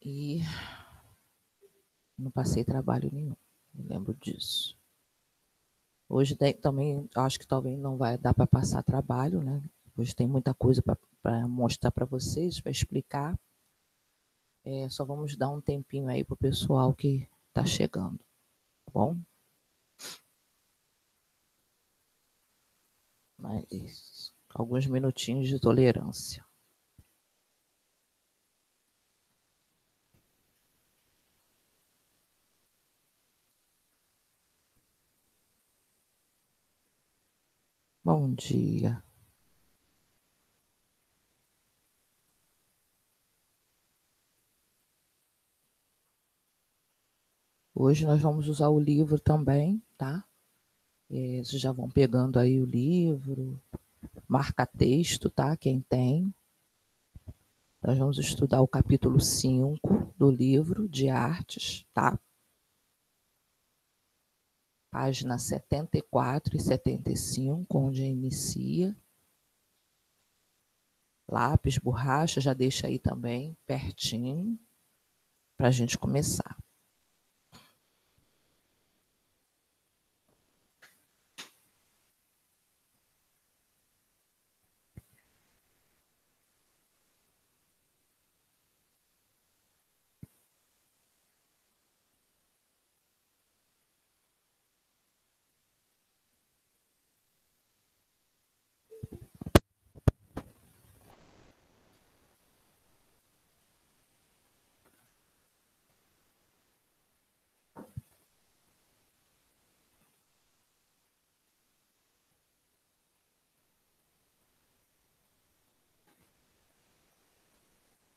E não passei trabalho nenhum, me lembro disso. Hoje também, acho que talvez não vai dar para passar trabalho, né? Hoje tem muita coisa para mostrar para vocês, para explicar. Só vamos dar um tempinho aí para o pessoal que está chegando, tá bom? Mas alguns minutinhos de tolerância. Bom dia. Hoje nós vamos usar o livro também, tá? Vocês já vão pegando aí o livro, marca texto, tá? Quem tem. Nós vamos estudar o capítulo 5 do livro de artes, tá? Página 74 e 75, onde inicia. Lápis, borracha, já deixa aí também, pertinho, para a gente começar.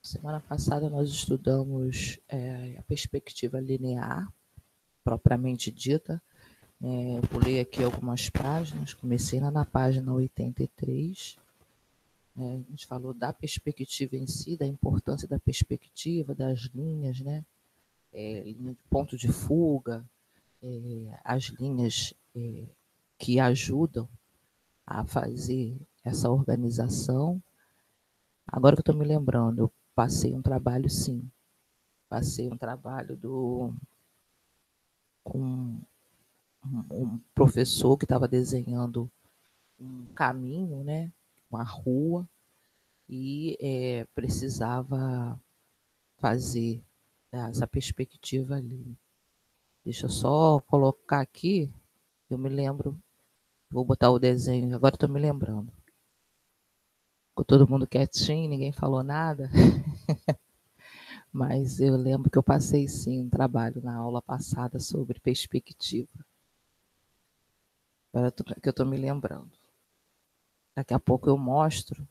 Semana passada nós estudamos a perspectiva linear, propriamente dita. Eu pulei aqui algumas páginas, comecei lá na página 83. A gente falou da perspectiva em si, da importância da perspectiva, das linhas, né? Linha de ponto de fuga, as linhas que ajudam a fazer essa organização. Agora que eu estou me lembrando, eu passei um trabalho, sim. Passei um trabalho com um professor que estava desenhando um caminho, né? Uma rua, e precisava fazer essa perspectiva ali. Deixa eu só colocar aqui, eu me lembro, vou botar o desenho, agora estou me lembrando. Ficou todo mundo quietinho, ninguém falou nada, mas eu lembro que eu passei sim um trabalho na aula passada sobre perspectiva. Agora que eu estou me lembrando. Daqui a pouco eu mostro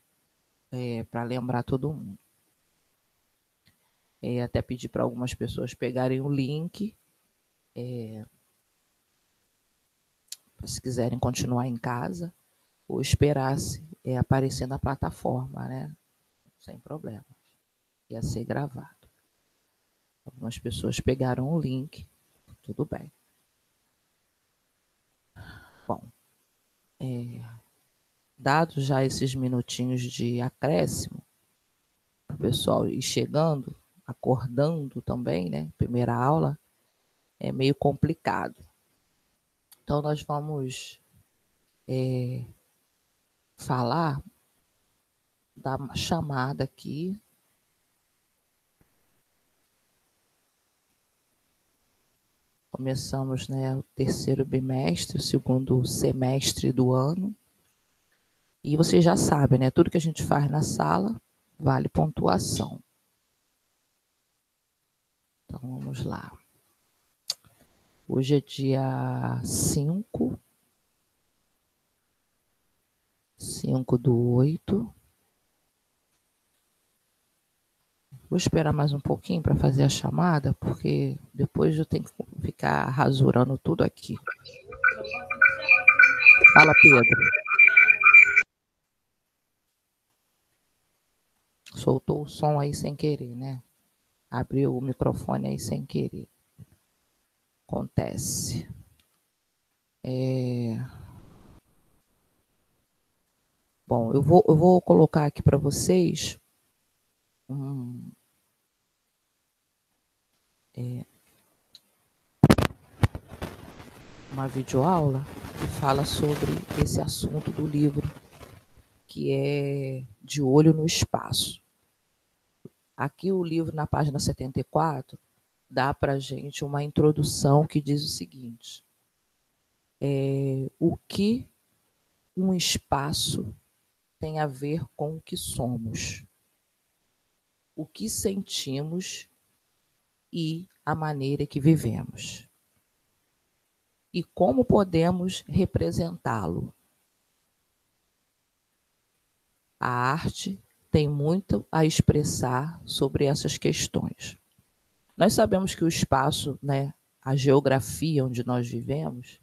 para lembrar todo mundo. Até pedir para algumas pessoas pegarem o link, se quiserem continuar em casa, ou esperar aparecer na plataforma, né? Sem problema. Ia ser gravado. Algumas pessoas pegaram o link, tudo bem. Bom, dados já esses minutinhos de acréscimo, para o pessoal ir chegando, acordando também, né? Primeira aula é meio complicado. Então, nós vamos falar da chamada aqui. Começamos, né, o terceiro bimestre, o segundo semestre do ano. E vocês já sabem, né? Tudo que a gente faz na sala vale pontuação. Então, vamos lá. Hoje é dia 5 do 8. Vou esperar mais um pouquinho para fazer a chamada, porque depois eu tenho que ficar rasurando tudo aqui. Fala, Pedro. Soltou o som aí sem querer, né? Abriu o microfone aí sem querer. Acontece. Bom, eu vou colocar aqui para vocês uma videoaula que fala sobre esse assunto do livro, que é De Olho no Espaço. Aqui o livro, na página 74, dá para a gente uma introdução que diz o seguinte: o que um espaço tem a ver com o que somos, o que sentimos e a maneira que vivemos. E como podemos representá-lo. A arte tem muito a expressar sobre essas questões. Nós sabemos que o espaço, né, a geografia onde nós vivemos,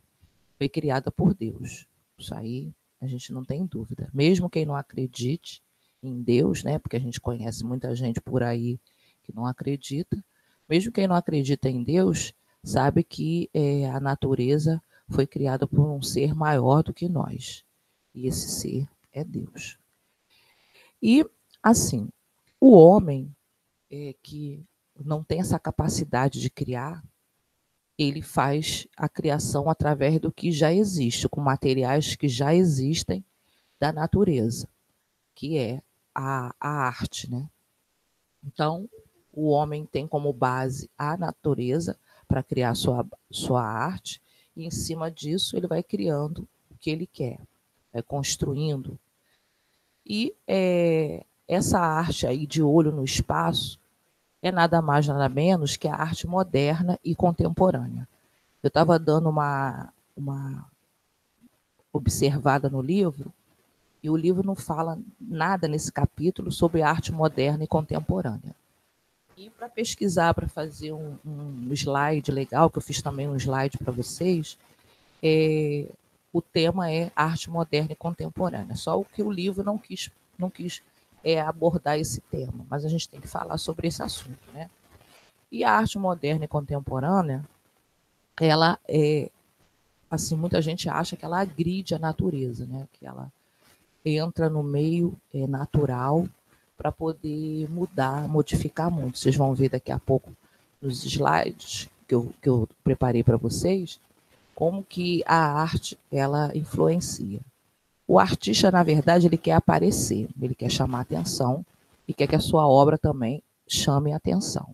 foi criada por Deus. Isso aí a gente não tem dúvida. Mesmo quem não acredite em Deus, né, porque a gente conhece muita gente por aí que não acredita, mesmo quem não acredita em Deus, sabe que a natureza foi criada por um ser maior do que nós. E esse ser é Deus. E, assim, o homem que não tem essa capacidade de criar, ele faz a criação através do que já existe, com materiais que já existem da natureza, que é a arte, né? Então, o homem tem como base a natureza para criar sua arte, e em cima disso ele vai criando o que ele quer, vai construindo. E essa arte aí de olho no espaço é nada mais, nada menos que a arte moderna e contemporânea. Eu estava dando uma observada no livro, e o livro não fala nada nesse capítulo sobre arte moderna e contemporânea. E para pesquisar, para fazer um slide legal, que eu fiz também um slide para vocês, o tema é arte moderna e contemporânea. Só o que o livro não quis abordar esse tema, mas a gente tem que falar sobre esse assunto, né? E a arte moderna e contemporânea, ela assim, muita gente acha que ela agride a natureza, né? Que ela entra no meio natural para poder mudar, modificar muito. Vocês vão ver daqui a pouco nos slides que eu preparei para vocês, como que a arte ela influencia. O artista, na verdade, ele quer aparecer, ele quer chamar atenção e quer que a sua obra também chame atenção.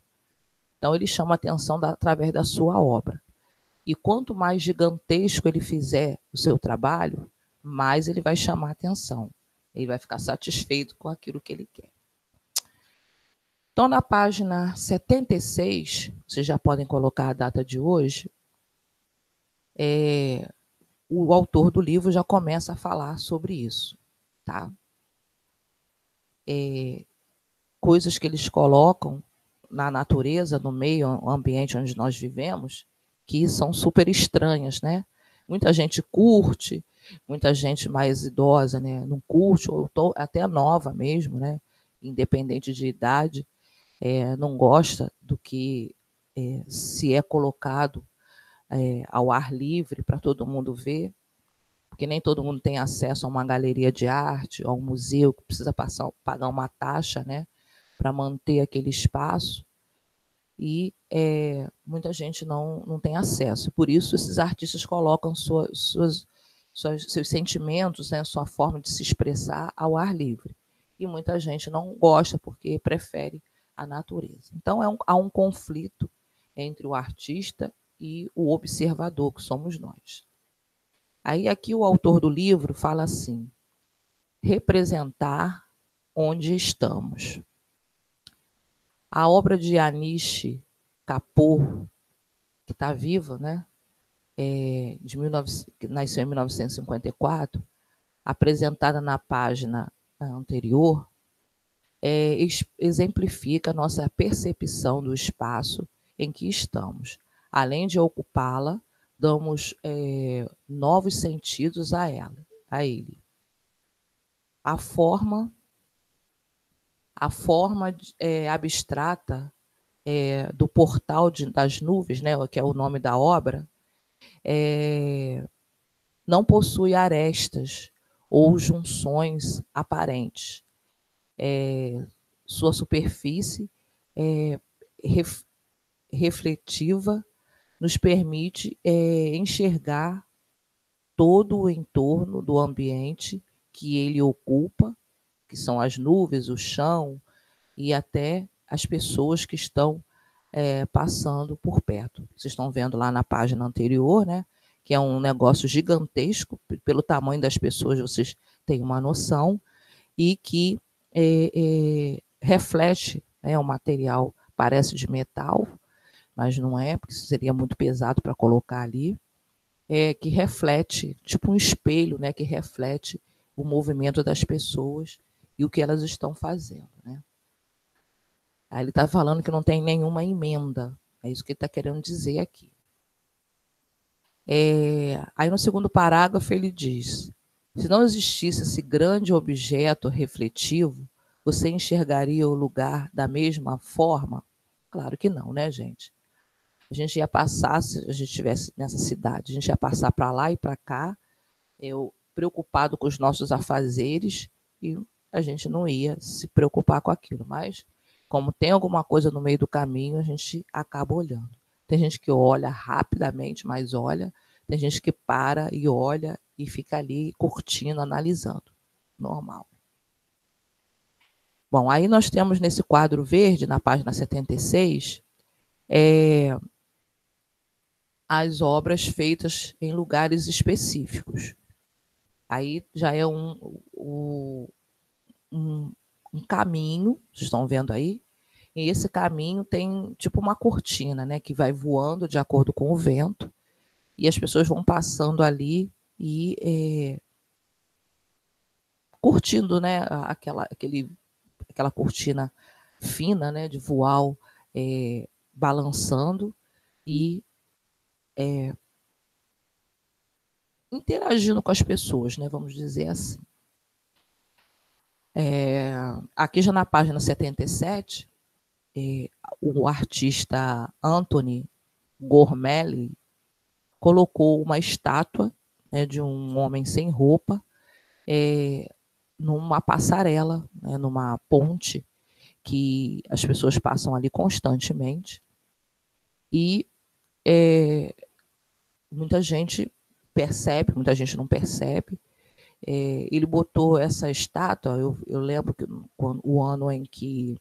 Então, ele chama atenção através da sua obra. E quanto mais gigantesco ele fizer o seu trabalho, mais ele vai chamar atenção. Ele vai ficar satisfeito com aquilo que ele quer. Então, na página 76, vocês já podem colocar a data de hoje, o autor do livro já começa a falar sobre isso, tá? Coisas que eles colocam na natureza, no meio ambiente onde nós vivemos, que são super estranhas, né? Muita gente curte, muita gente mais idosa, né, não curte, ou até nova mesmo, né, independente de idade, não gosta do que se é colocado ao ar livre para todo mundo ver, porque nem todo mundo tem acesso a uma galeria de arte, a um museu que precisa pagar uma taxa, né, para manter aquele espaço, e muita gente não tem acesso. Por isso, esses artistas colocam seus sentimentos, né, sua forma de se expressar ao ar livre. E muita gente não gosta porque prefere a natureza. Então, há um conflito entre o artista e o observador, que somos nós. Aí, aqui, o autor do livro fala assim: representar onde estamos. A obra de Anish Kapoor, que está viva, né? Que nasceu em 1954, apresentada na página anterior, exemplifica a nossa percepção do espaço em que estamos. Além de ocupá-la, damos novos sentidos a ele. A forma abstrata do portal das nuvens, né, que é o nome da obra, não possui arestas ou junções aparentes. Sua superfície refletiva nos permite enxergar todo o entorno do ambiente que ele ocupa, que são as nuvens, o chão e até as pessoas que estão passando por perto. Vocês estão vendo lá na página anterior, né? Que é um negócio gigantesco, pelo tamanho das pessoas vocês têm uma noção, e que reflete, o material parece de metal, mas não é, porque isso seria muito pesado para colocar ali, que reflete, tipo um espelho, né, que reflete o movimento das pessoas e o que elas estão fazendo. Né? Aí ele está falando que não tem nenhuma emenda, é isso que ele está querendo dizer aqui. Aí no segundo parágrafo ele diz, se não existisse esse grande objeto refletivo, você enxergaria o lugar da mesma forma? Claro que não, né, gente? A gente ia passar, se a gente estivesse nessa cidade, a gente ia passar para lá e para cá, preocupado com os nossos afazeres, e a gente não ia se preocupar com aquilo. Mas, como tem alguma coisa no meio do caminho, a gente acaba olhando. Tem gente que olha rapidamente, mas olha. Tem gente que para e olha e fica ali curtindo, analisando. Normal. Bom, aí nós temos nesse quadro verde, na página 76, as obras feitas em lugares específicos. Aí já é um caminho, vocês estão vendo aí? E esse caminho tem tipo uma cortina, né, que vai voando de acordo com o vento, e as pessoas vão passando ali e curtindo, né, aquela cortina fina, né, de voal, balançando e interagindo com as pessoas, né, vamos dizer assim. Aqui já na página 77, o artista Anthony Gormley colocou uma estátua, né, de um homem sem roupa numa passarela, né, numa ponte que as pessoas passam ali constantemente. E muita gente percebe, muita gente não percebe. Ele botou essa estátua, eu lembro que o ano em que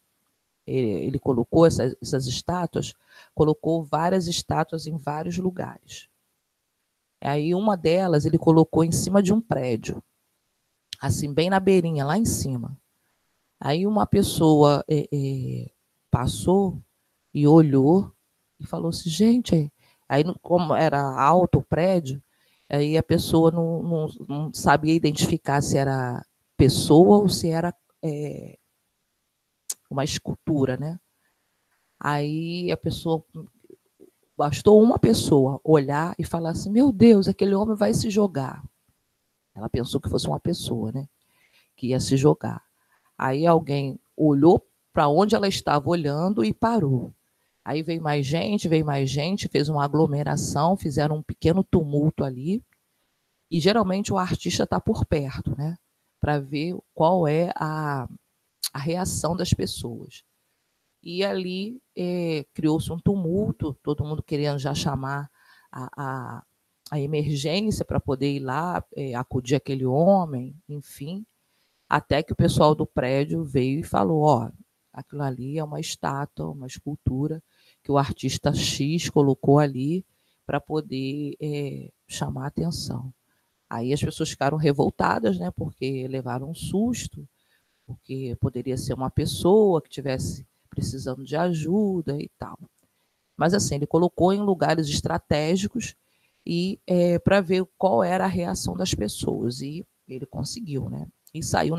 ele colocou essas estátuas, colocou várias estátuas em vários lugares. Aí uma delas ele colocou em cima de um prédio, assim, bem na beirinha, lá em cima. Aí uma pessoa passou e olhou e falou assim, gente, aí como era alto o prédio, aí a pessoa não sabia identificar se era pessoa ou se era uma escultura, né? Aí a pessoa, bastou uma pessoa olhar e falar assim, meu Deus, aquele homem vai se jogar. Ela pensou que fosse uma pessoa, né? Que ia se jogar. Aí alguém olhou para onde ela estava olhando e parou. Aí veio mais gente, fez uma aglomeração, fizeram um pequeno tumulto ali. E geralmente o artista está por perto, né? Para ver qual é a reação das pessoas. E ali criou-se um tumulto, todo mundo querendo já chamar a emergência para poder ir lá, acudir aquele homem, enfim. Até que o pessoal do prédio veio e falou, ó, aquilo ali é uma estátua, uma escultura que o artista X colocou ali para poder chamar a atenção. Aí as pessoas ficaram revoltadas, né, porque levaram um susto, porque poderia ser uma pessoa que estivesse precisando de ajuda e tal. Mas assim, ele colocou em lugares estratégicos e para ver qual era a reação das pessoas. E ele conseguiu, né? E saiu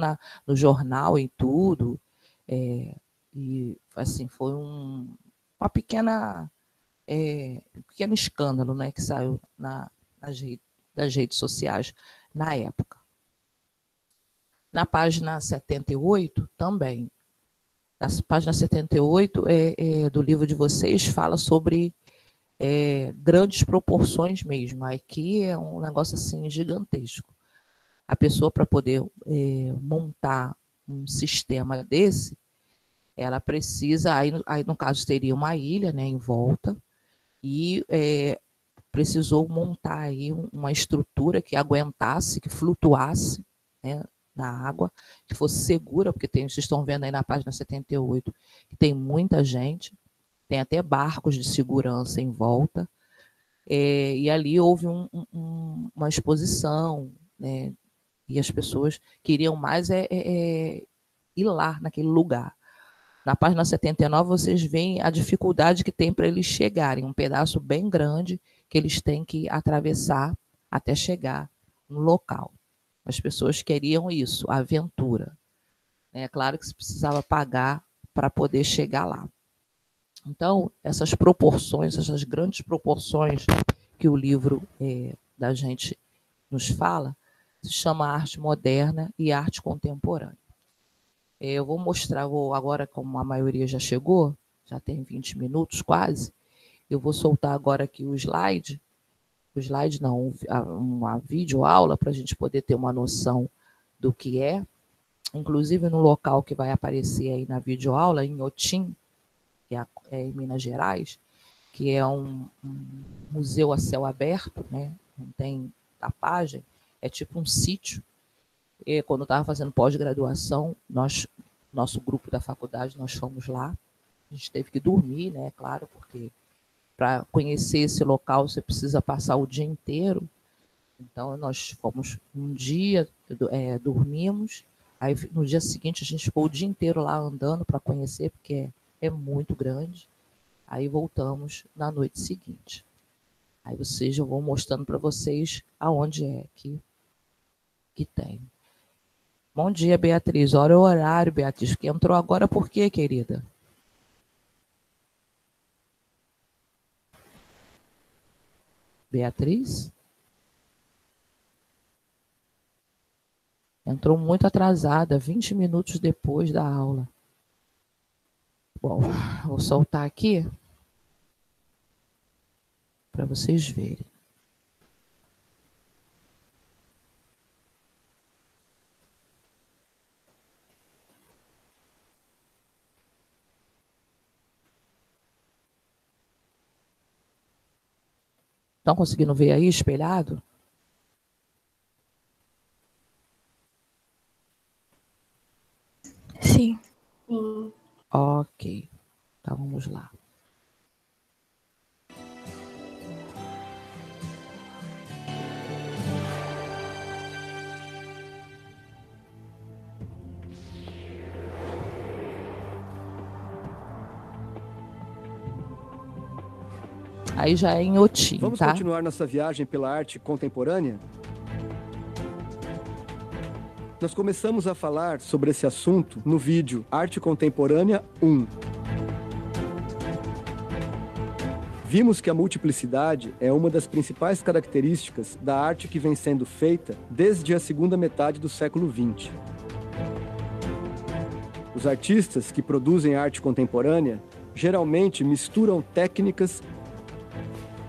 no jornal e tudo. E assim, foi um pequeno escândalo, né, que saiu das redes sociais na época. Na página 78, também. A página 78 do livro de vocês fala sobre grandes proporções mesmo. Aqui é um negócio assim gigantesco. A pessoa, para poder montar um sistema desse, ela precisa, aí no caso teria uma ilha, né, em volta, e precisou montar aí uma estrutura que aguentasse, que flutuasse, né, na água, que fosse segura, porque vocês estão vendo aí na página 78, que tem muita gente, tem até barcos de segurança em volta, e ali houve uma exposição, né, e as pessoas queriam mais ir lá, naquele lugar. Na página 79, vocês veem a dificuldade que tem para eles chegarem, um pedaço bem grande que eles têm que atravessar até chegar no local. As pessoas queriam isso, a aventura. É claro que se precisava pagar para poder chegar lá. Então, essas proporções, essas grandes proporções que o livro da gente nos fala, se chama arte moderna e arte contemporânea. Eu vou mostrar, agora como a maioria já chegou, já tem 20 minutos quase, eu vou soltar agora aqui o slide não, uma videoaula para a gente poder ter uma noção do que é, inclusive no local que vai aparecer aí na videoaula, em Otim, que é em Minas Gerais, que é um museu a céu aberto, né? Não tem tapagem, é tipo um sítio. E quando eu estava fazendo pós-graduação, nosso grupo da faculdade, nós fomos lá. A gente teve que dormir, né? Claro, porque para conhecer esse local você precisa passar o dia inteiro. Então, nós fomos um dia, dormimos, aí no dia seguinte a gente ficou o dia inteiro lá andando para conhecer, porque é muito grande. Aí voltamos na noite seguinte. Aí eu vou mostrando para vocês aonde é que tem. Bom dia, Beatriz. Olha o horário, Beatriz, que entrou agora por quê, querida? Beatriz? Entrou muito atrasada, 20 minutos depois da aula. Bom, vou soltar aqui para vocês verem. Estão conseguindo ver aí espelhado? Sim. Ok, então vamos lá. Aí já é em Otim, Vamos tá? continuar nossa viagem pela arte contemporânea? Nós começamos a falar sobre esse assunto no vídeo Arte Contemporânea 1. Vimos que a multiplicidade é uma das principais características da arte que vem sendo feita desde a segunda metade do século XX. Os artistas que produzem arte contemporânea geralmente misturam técnicas,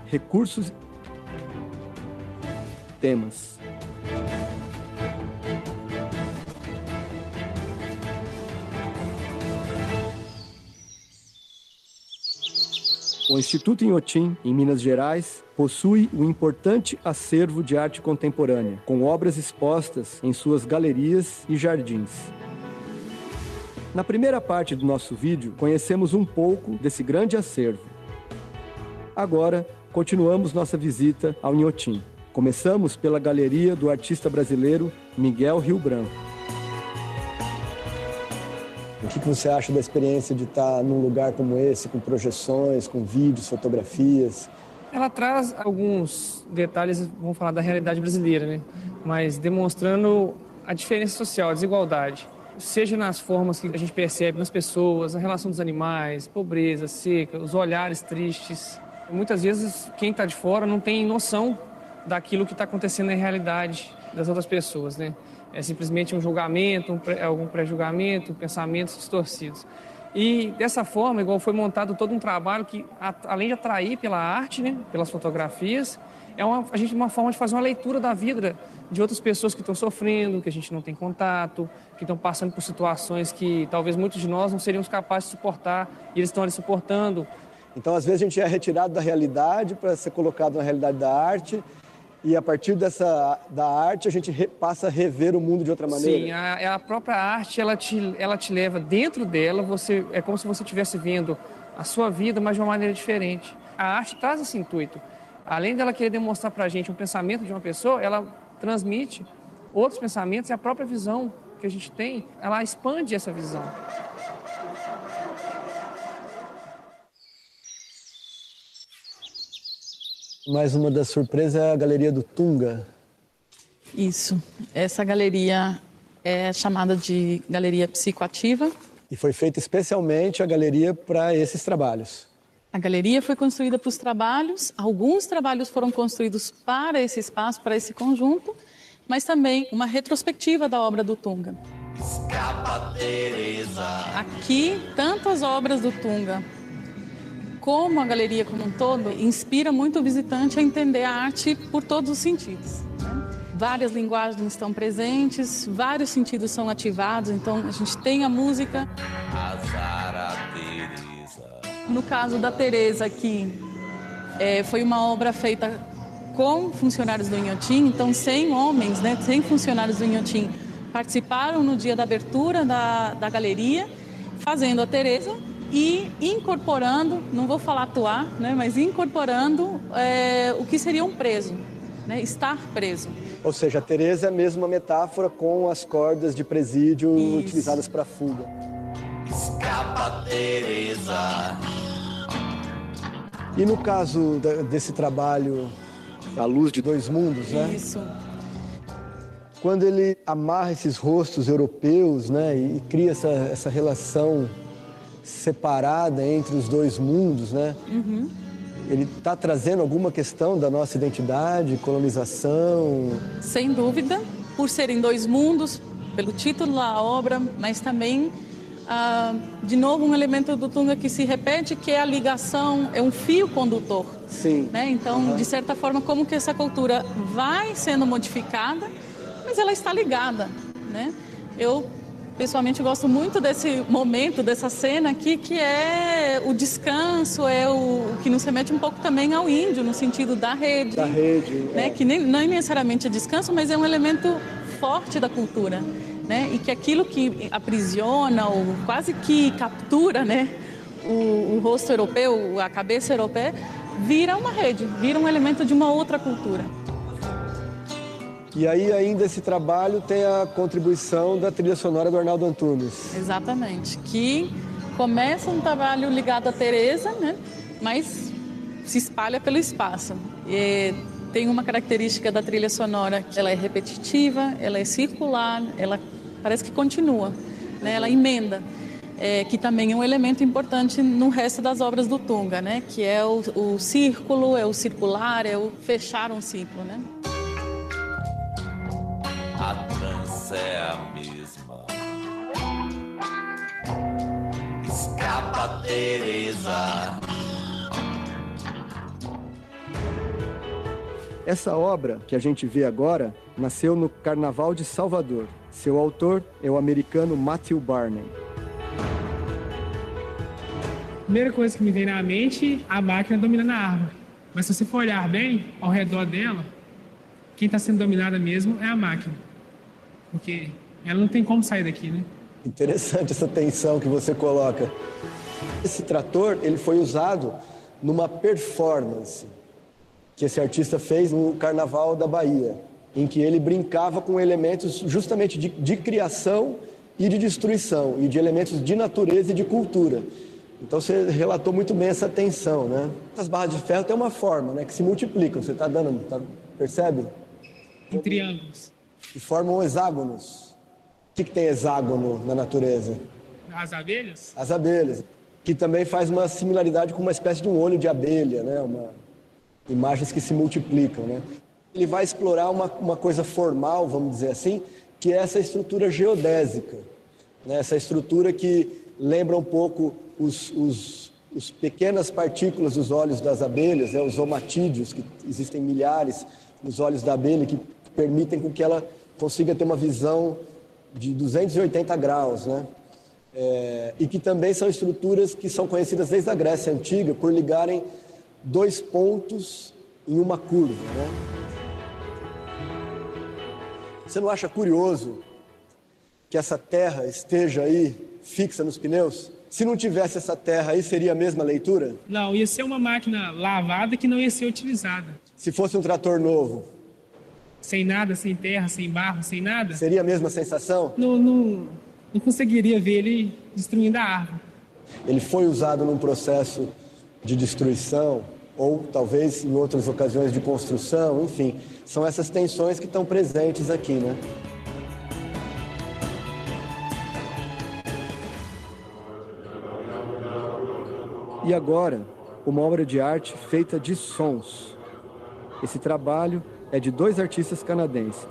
recursos, temas. O Instituto Inhotim, em Minas Gerais, possui um importante acervo de arte contemporânea, com obras expostas em suas galerias e jardins. Na primeira parte do nosso vídeo, conhecemos um pouco desse grande acervo. Agora, continuamos nossa visita ao Inhotim. Começamos pela galeria do artista brasileiro Miguel Rio Branco. O que você acha da experiência de estar num lugar como esse, com projeções, com vídeos, fotografias? Ela traz alguns detalhes, vamos falar da realidade brasileira, né? Mas demonstrando a diferença social, a desigualdade. Seja nas formas que a gente percebe nas pessoas, a relação dos animais, pobreza, seca, os olhares tristes. Muitas vezes quem está de fora não tem noção daquilo que está acontecendo na realidade das outras pessoas, né? É simplesmente um julgamento, algum pré-julgamento, pensamentos distorcidos. E dessa forma, igual foi montado todo um trabalho que, além de atrair pela arte, né, pelas fotografias, uma forma de fazer uma leitura da vida de outras pessoas que estão sofrendo, que a gente não tem contato, que estão passando por situações que talvez muitos de nós não seríamos capazes de suportar, e eles estão ali suportando. Então, às vezes, a gente é retirado da realidade para ser colocado na realidade da arte, e a partir da arte a gente passa a rever o mundo de outra maneira. Sim, a própria arte, ela te leva dentro dela, é como se você estivesse vendo a sua vida, mas de uma maneira diferente. A arte traz esse intuito. Além dela querer demonstrar para a gente um pensamento de uma pessoa, ela transmite outros pensamentos, e a própria visão que a gente tem, ela expande essa visão. Mais uma das surpresas é a Galeria do Tunga. Isso. Essa galeria é chamada de Galeria Psicoativa. E foi feita especialmente a galeria para esses trabalhos. A galeria foi construída para os trabalhos, alguns trabalhos foram construídos para esse espaço, para esse conjunto, mas também uma retrospectiva da obra do Tunga. Escapa, Teresa. Aqui, tanto as obras do Tunga como a galeria como um todo, inspira muito o visitante a entender a arte por todos os sentidos. Várias linguagens estão presentes, vários sentidos são ativados, então a gente tem a música. No caso da Teresa aqui, foi uma obra feita com funcionários do Inhotim, então 100 homens, 100 funcionários do Inhotim participaram no dia da abertura da galeria, fazendo a Teresa e incorporando, não vou falar atuar, mas incorporando o que seria um preso, estar preso. Ou seja, a Teresa é mesmo uma metáfora com as cordas de presídio utilizadas para fuga. Escapa, Teresa. E no caso desse trabalho, A Luz de Dois Mundos, Isso. Quando ele amarra esses rostos europeus, e cria essa relação separada entre os dois mundos, Uhum. Ele está trazendo alguma questão da nossa identidade, colonização? Sem dúvida, por serem dois mundos, pelo título da obra, mas também, de novo, um elemento do Tunga que se repete, que é a ligação, é um fio condutor. Sim. Então, de certa forma, como que essa cultura vai sendo modificada, mas ela está ligada. Eu, pessoalmente, gosto muito desse momento, dessa cena aqui, que é o descanso, é o que nos remete um pouco também ao índio, no sentido da rede. Da rede. Que não necessariamente é descanso, mas é um elemento forte da cultura. E que aquilo que aprisiona ou quase que captura o rosto europeu, a cabeça europeia, vira uma rede, vira um elemento de uma outra cultura. E aí ainda esse trabalho tem a contribuição da trilha sonora do Arnaldo Antunes. Exatamente, que começa um trabalho ligado à Teresa, mas se espalha pelo espaço. E tem uma característica da trilha sonora, que ela é repetitiva, ela é circular, ela parece que continua, ela emenda, que também é um elemento importante no resto das obras do Tunga, que é o círculo, é o circular, é o fechar um ciclo. A trança é a mesma. Escapa, Teresa. Essa obra que a gente vê agora nasceu no Carnaval de Salvador. Seu autor é o americano Matthew Barney. Primeira coisa que me vem na mente, a máquina dominando a árvore. Mas se você for olhar bem ao redor dela, quem está sendo dominada mesmo é a máquina. Porque ela não tem como sair daqui, Interessante essa tensão que você coloca. Esse trator, ele foi usado numa performance que esse artista fez no Carnaval da Bahia, em que ele brincava com elementos justamente de criação e de destruição, e de elementos de natureza e de cultura. Então você relatou muito bem essa tensão, As barras de ferro têm uma forma, que se multiplicam, você está dando, percebe? Em triângulos. E formam hexágonos. O que tem hexágono na natureza? As abelhas? As abelhas, que também faz uma similaridade com uma espécie de um olho de abelha, imagens que se multiplicam, Ele vai explorar uma coisa formal, vamos dizer assim, que é essa estrutura geodésica, essa estrutura que lembra um pouco os pequenas partículas dos olhos das abelhas, os omatídeos, que existem milhares nos olhos da abelha, que permitem com que ela consiga ter uma visão de 280 graus, né? E que também são estruturas que são conhecidas desde a Grécia Antiga por ligarem dois pontos em uma curva, né? Você não acha curioso que essa terra esteja aí fixa nos pneus? Se não tivesse essa terra aí, seria a mesma leitura? Não, ia ser uma máquina lavada que não ia ser utilizada. Se fosse um trator novo? Sem nada, sem terra, sem barro, sem nada? Seria a mesma sensação? Não conseguiria ver ele destruindo a árvore. Ele foi usado num processo de destruição, ou talvez em outras ocasiões de construção, enfim. São essas tensões que estão presentes aqui, né? E agora, uma obra de arte feita de sons. Esse trabalho é de dois artistas canadenses,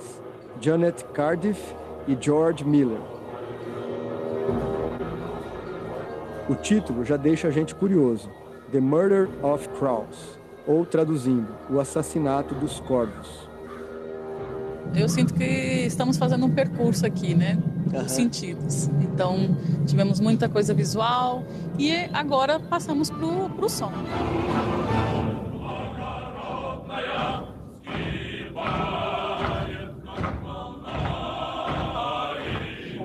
Janet Cardiff e George Miller. O título já deixa a gente curioso, The Murder of Crows, ou traduzindo, O Assassinato dos Corvos. Eu sinto que estamos fazendo um percurso aqui, né? Os sentidos. Então, tivemos muita coisa visual e agora passamos pro som.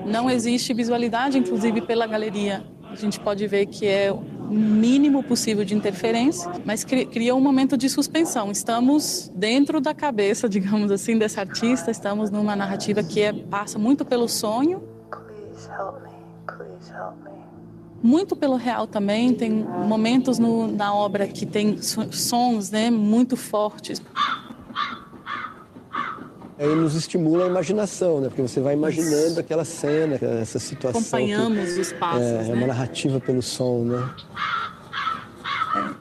Não existe visualidade, inclusive pela galeria. A gente pode ver que é o mínimo possível de interferência, mas cria um momento de suspensão. Estamos dentro da cabeça, digamos assim, desse artista, estamos numa narrativa que passa muito pelo sonho. Muito pelo real também, tem momentos na obra que tem sons, né, muito fortes. Aí nos estimula a imaginação, né? Porque você vai imaginando aquela cena, essa situação. Acompanhamos os passos, né? É uma narrativa pelo som, né?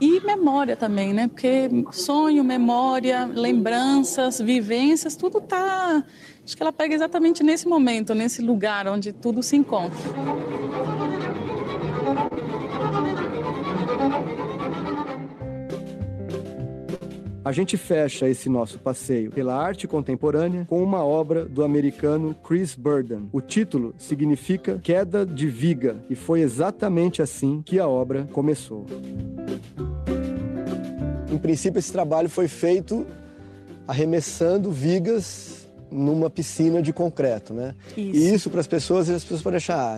E memória também, né? Porque sonho, memória, lembranças, vivências, tudo tá... Acho que ela pega exatamente nesse momento, nesse lugar onde tudo se encontra. A gente fecha esse nosso passeio pela arte contemporânea com uma obra do americano Chris Burden. O título significa Queda de Viga, e foi exatamente assim que a obra começou. Em princípio, esse trabalho foi feito arremessando vigas numa piscina de concreto, né? Isso. E isso para as pessoas podem achar,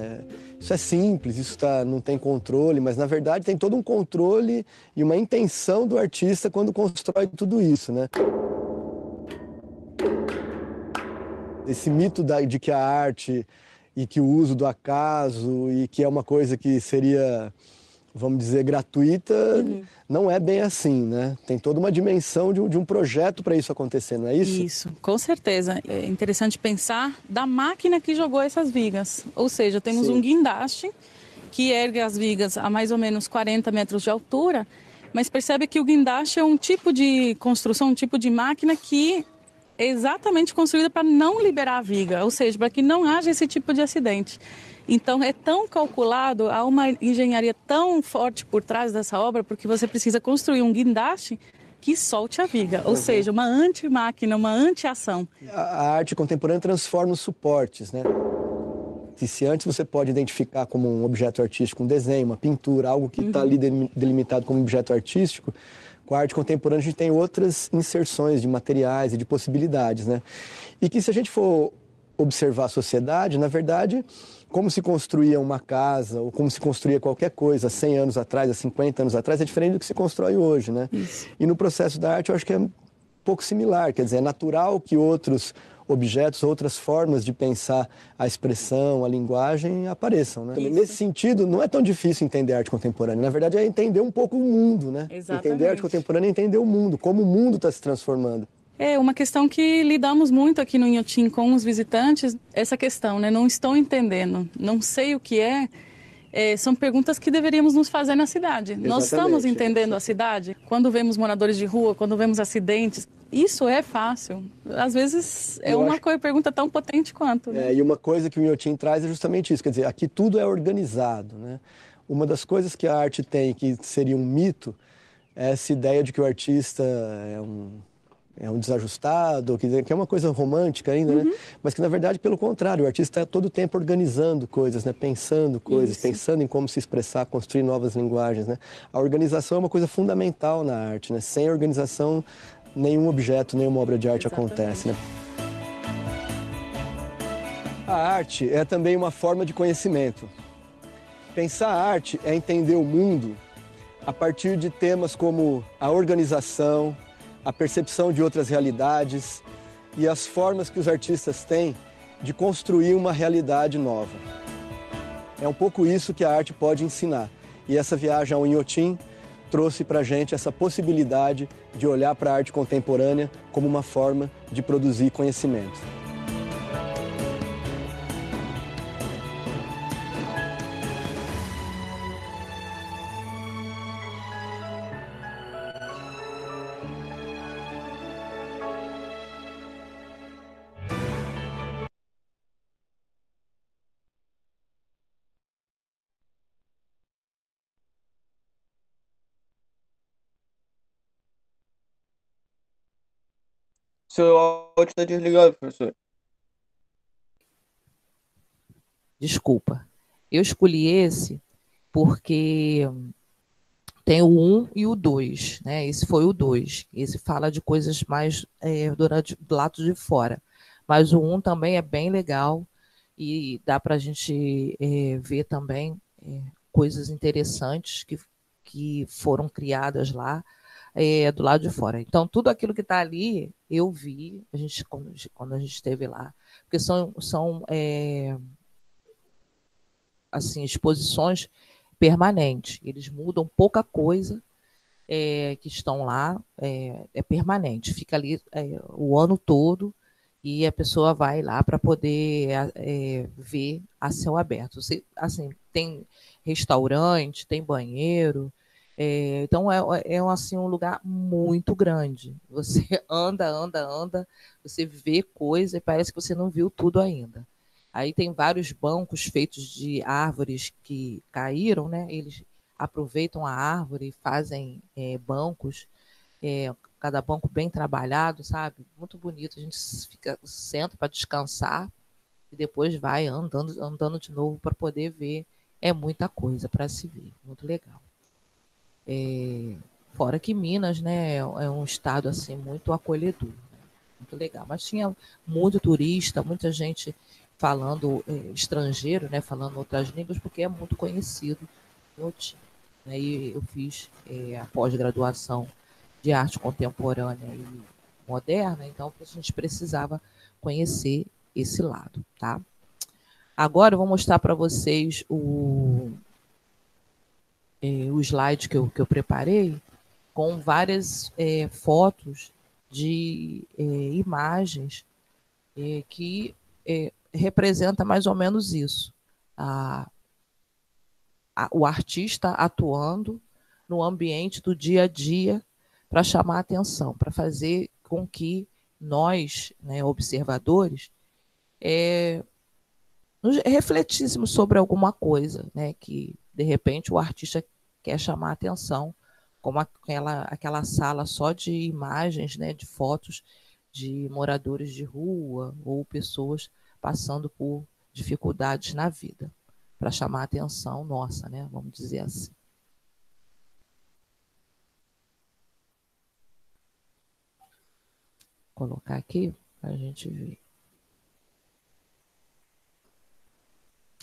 isso é simples, isso não tem controle, mas na verdade tem todo um controle e uma intenção do artista quando constrói tudo isso, né? Esse mito de que a arte e que o uso do acaso e que é uma coisa que seria, vamos dizer, gratuita, não é bem assim, né? Tem toda uma dimensão de um projeto para isso acontecer, não é isso? Isso, com certeza. É interessante pensar da máquina que jogou essas vigas. Ou seja, temos um guindaste que ergue as vigas a mais ou menos 40 metros de altura, mas percebe que o guindaste é um tipo de construção, um tipo de máquina que é exatamente construída para não liberar a viga, ou seja, para que não haja esse tipo de acidente. Então, é tão calculado, há uma engenharia tão forte por trás dessa obra, porque você precisa construir um guindaste que solte a viga, ou seja, uma anti-máquina, uma anti-ação. A arte contemporânea transforma os suportes, né? E se antes você pode identificar como um objeto artístico, um desenho, uma pintura, algo que está ali delimitado como objeto artístico, com a arte contemporânea a gente tem outras inserções de materiais e de possibilidades, né? E que se a gente for observar a sociedade, na verdade, como se construía uma casa ou como se construía qualquer coisa há 100 anos atrás, há 50 anos atrás, é diferente do que se constrói hoje, né? Isso. E no processo da arte eu acho que é um pouco similar, quer dizer, é natural que outros objetos, outras formas de pensar a expressão, a linguagem apareçam, né? Nesse sentido, não é tão difícil entender a arte contemporânea. Na verdade, é entender um pouco o mundo, né? Exatamente. Entender a arte contemporânea é entender o mundo, como o mundo está se transformando. É uma questão que lidamos muito aqui no Inhotim com os visitantes, essa questão, né? Não estou entendendo, não sei o que é. são perguntas que deveríamos nos fazer na cidade. Nós estamos entendendo a cidade? Quando vemos moradores de rua, quando vemos acidentes, isso é fácil. Às vezes é uma pergunta tão potente quanto. Né? E uma coisa que o Inhotim traz é justamente isso, quer dizer, aqui tudo é organizado. Né? Uma das coisas que a arte tem, que seria um mito, é essa ideia de que o artista é um desajustado, que é uma coisa romântica ainda, né? Mas que, na verdade, pelo contrário, o artista está todo o tempo organizando coisas, né? Pensando coisas, pensando em como se expressar, construir novas linguagens, né? A organização é uma coisa fundamental na arte, né? Sem organização, nenhum objeto, nenhuma obra de arte acontece, né? A arte é também uma forma de conhecimento. Pensar a arte é entender o mundo a partir de temas como a organização, a percepção de outras realidades e as formas que os artistas têm de construir uma realidade nova. É um pouco isso que a arte pode ensinar. E essa viagem ao Inhotim trouxe para a gente essa possibilidade de olhar para a arte contemporânea como uma forma de produzir conhecimento. Seu áudio está desligado, professor. Desculpa. Eu escolhi esse porque tem o 1 e o 2, né? Esse foi o 2. Esse fala de coisas mais do lado de fora. Mas o 1 também é bem legal e dá para a gente ver também coisas interessantes que foram criadas lá do lado de fora. Então, tudo aquilo que está ali, eu vi, quando a gente esteve lá, porque são assim, exposições permanentes. Eles mudam pouca coisa que estão lá, é permanente, fica ali o ano todo e a pessoa vai lá para poder ver a céu aberto. Assim, tem restaurante, tem banheiro, então assim, um lugar muito grande. Você anda, você vê coisa e parece que você não viu tudo ainda. Aí tem vários bancos feitos de árvores que caíram, né? Eles aproveitam a árvore e fazem bancos, cada banco bem trabalhado, sabe? Muito bonito. A gente senta para descansar e depois vai andando de novo para poder ver. É muita coisa para se ver, muito legal. Fora que Minas, né, é um estado assim muito acolhedor, né? Muito legal. Mas tinha muito turista, muita gente falando estrangeiro, né, falando outras línguas, porque é muito conhecido o Inhotim. E eu fiz a pós-graduação de arte contemporânea e moderna, então a gente precisava conhecer esse lado, tá? Agora eu vou mostrar para vocês o slide que eu preparei com várias fotos de imagens que representa mais ou menos isso. O artista atuando no ambiente do dia a dia para chamar a atenção, para fazer com que nós, né, observadores, nos refletíssemos sobre alguma coisa, né, que, de repente, o artista quer chamar a atenção, como aquela sala só de imagens, né, de fotos de moradores de rua ou pessoas passando por dificuldades na vida, para chamar a atenção nossa, né, vamos dizer assim. Vou colocar aqui para a gente ver.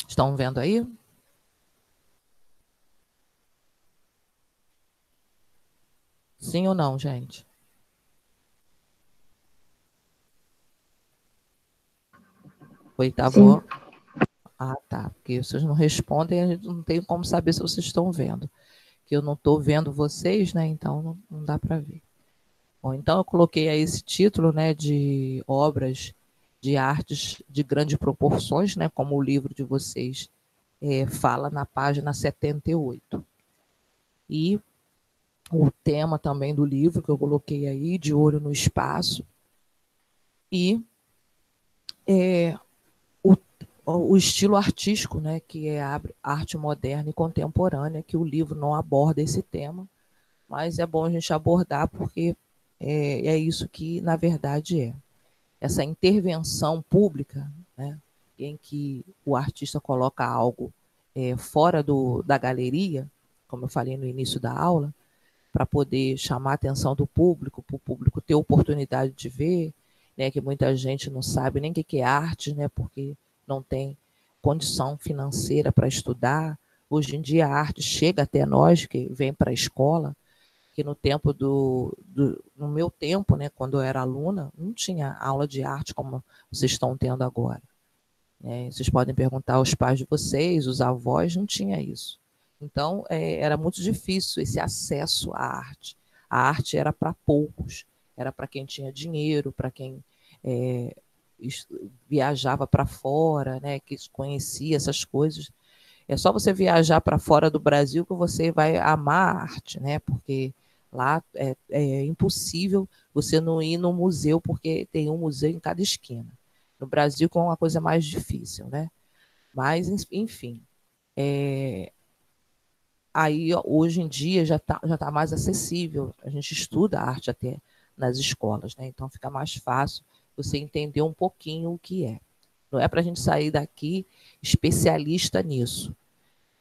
Estão vendo aí? Sim ou não, gente? Oitavo. Ah, tá. Porque vocês não respondem, a gente não tem como saber se vocês estão vendo. Que eu não estou vendo vocês, né? Então não dá para ver. Bom, então eu coloquei aí esse título, né, de obras de artes de grandes proporções, né, como o livro de vocês fala na página 78. E o tema também do livro que eu coloquei aí, De Olho no Espaço, e o estilo artístico, né, que é a arte moderna e contemporânea, que o livro não aborda esse tema, mas é bom a gente abordar porque é isso que, na verdade, é. Essa intervenção pública, né, em que o artista coloca algo fora da galeria, como eu falei no início da aula, para poder chamar a atenção do público, para o público ter oportunidade de ver, né, que muita gente não sabe nem o que é arte, né, porque não tem condição financeira para estudar. Hoje em dia a arte chega até nós, que vem para a escola, que no tempo no meu tempo, né, quando eu era aluna, não tinha aula de arte como vocês estão tendo agora. Vocês podem perguntar aos pais de vocês, os avós, não tinha isso. Então, era muito difícil esse acesso à arte. A arte era para poucos, era para quem tinha dinheiro, para quem viajava para fora, né, que conhecia essas coisas. É só você viajar para fora do Brasil que você vai amar a arte, né, porque lá é impossível você não ir no museu, porque tem um museu em cada esquina. No Brasil, com uma coisa mais difícil, né? Mas, enfim, aí hoje em dia já tá mais acessível. A gente estuda arte até nas escolas, né? Então fica mais fácil você entender um pouquinho o que é. Não é para a gente sair daqui especialista nisso,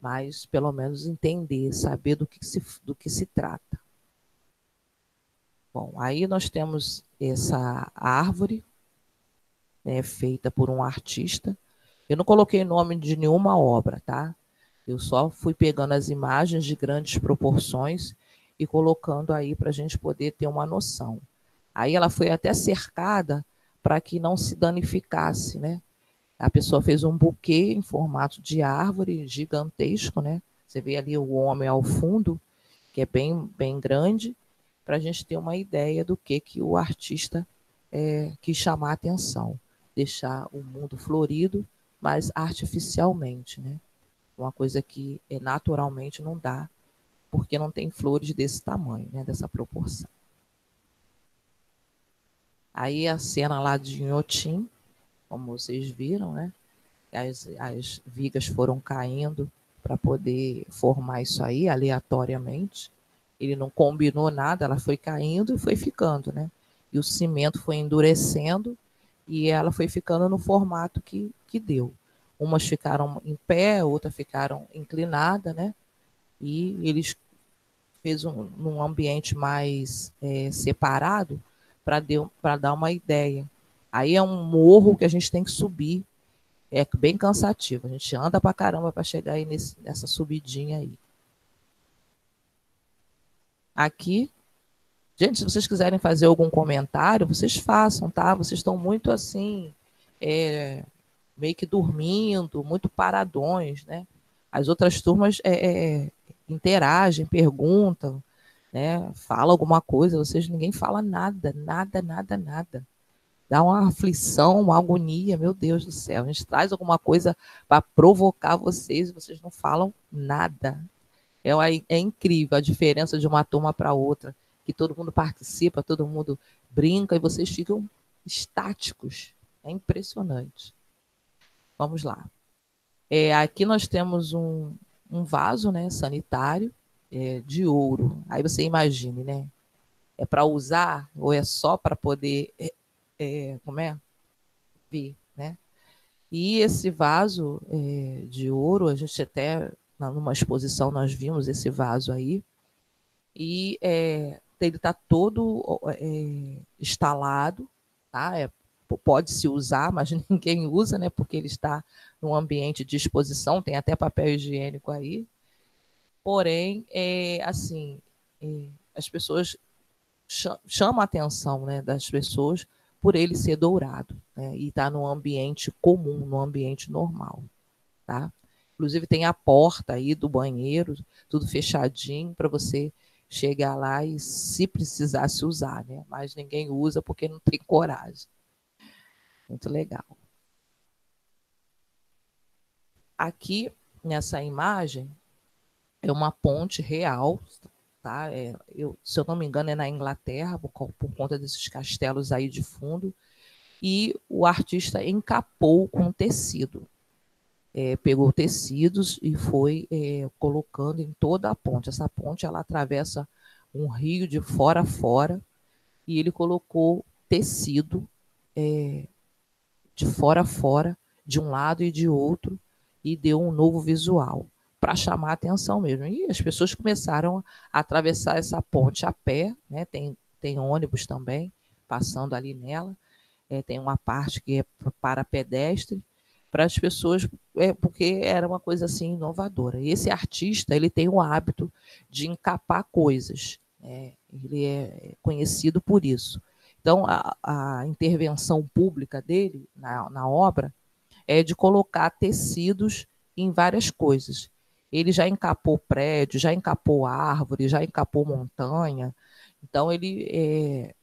mas pelo menos entender, saber do que se trata. Bom, aí nós temos essa árvore, né, feita por um artista. Eu não coloquei nome de nenhuma obra, tá? Eu só fui pegando as imagens de grandes proporções e colocando aí para a gente poder ter uma noção. Aí ela foi até cercada para que não se danificasse, né? A pessoa fez um buquê em formato de árvore gigantesco, né? Você vê ali o homem ao fundo, que é bem, bem grande, para a gente ter uma ideia do que o artista quis chamar a atenção. Deixar o mundo florido, mas artificialmente, né? Uma coisa que naturalmente não dá, porque não tem flores desse tamanho, né? Dessa proporção. Aí a cena lá de Inhotim, como vocês viram, né? As vigas foram caindo para poder formar isso aí aleatoriamente. Ele não combinou nada, ela foi caindo e foi ficando, né? E o cimento foi endurecendo e ela foi ficando no formato que deu. Umas ficaram em pé, outras ficaram inclinadas, né? E eles fez num ambiente mais separado para dar uma ideia. Aí é um morro que a gente tem que subir, é bem cansativo. A gente anda para caramba para chegar aí nessa subidinha aí. Aqui, gente, se vocês quiserem fazer algum comentário, vocês façam, tá? Vocês estão muito assim, meio que dormindo, muito paradões, né? As outras turmas interagem, perguntam, né? Fala alguma coisa, ninguém fala nada, nada, nada, nada. Dá uma aflição, uma agonia, meu Deus do céu. A gente traz alguma coisa para provocar vocês e vocês não falam nada. É incrível a diferença de uma turma para outra, que todo mundo participa, todo mundo brinca e vocês ficam estáticos. É impressionante. Vamos lá. Aqui nós temos um vaso, né, sanitário de ouro. Aí você imagine, né? É para usar ou é só para poder ver, né? E esse vaso de ouro, a gente até numa exposição nós vimos esse vaso aí e ele está todo instalado, tá? Pode-se usar, mas ninguém usa, né? Porque ele está num ambiente de exposição, tem até papel higiênico aí. Porém, as pessoas chamam a atenção, né, das pessoas por ele ser dourado, né, e estar num ambiente comum, num ambiente normal, tá? Inclusive tem a porta aí do banheiro, tudo fechadinho para você chegar lá e se precisasse usar, né? Mas ninguém usa porque não tem coragem. Muito legal. Aqui nessa imagem é uma ponte real, tá? Se eu não me engano, é na Inglaterra, por conta desses castelos aí de fundo, e o artista encapou com tecido. Pegou tecidos e foi colocando em toda a ponte. Essa ponte ela atravessa um rio de fora a fora, e ele colocou tecido de fora a fora, de um lado e de outro, e deu um novo visual, para chamar a atenção mesmo. E as pessoas começaram a atravessar essa ponte a pé, né? Tem ônibus também passando ali nela, tem uma parte que é para pedestre, para as pessoas, porque era uma coisa assim inovadora. E esse artista ele tem o hábito de encapar coisas, ele é conhecido por isso. Então, a intervenção pública dele na obra é de colocar tecidos em várias coisas. Ele já encapou prédio, já encapou árvore, já encapou montanha. Então, ele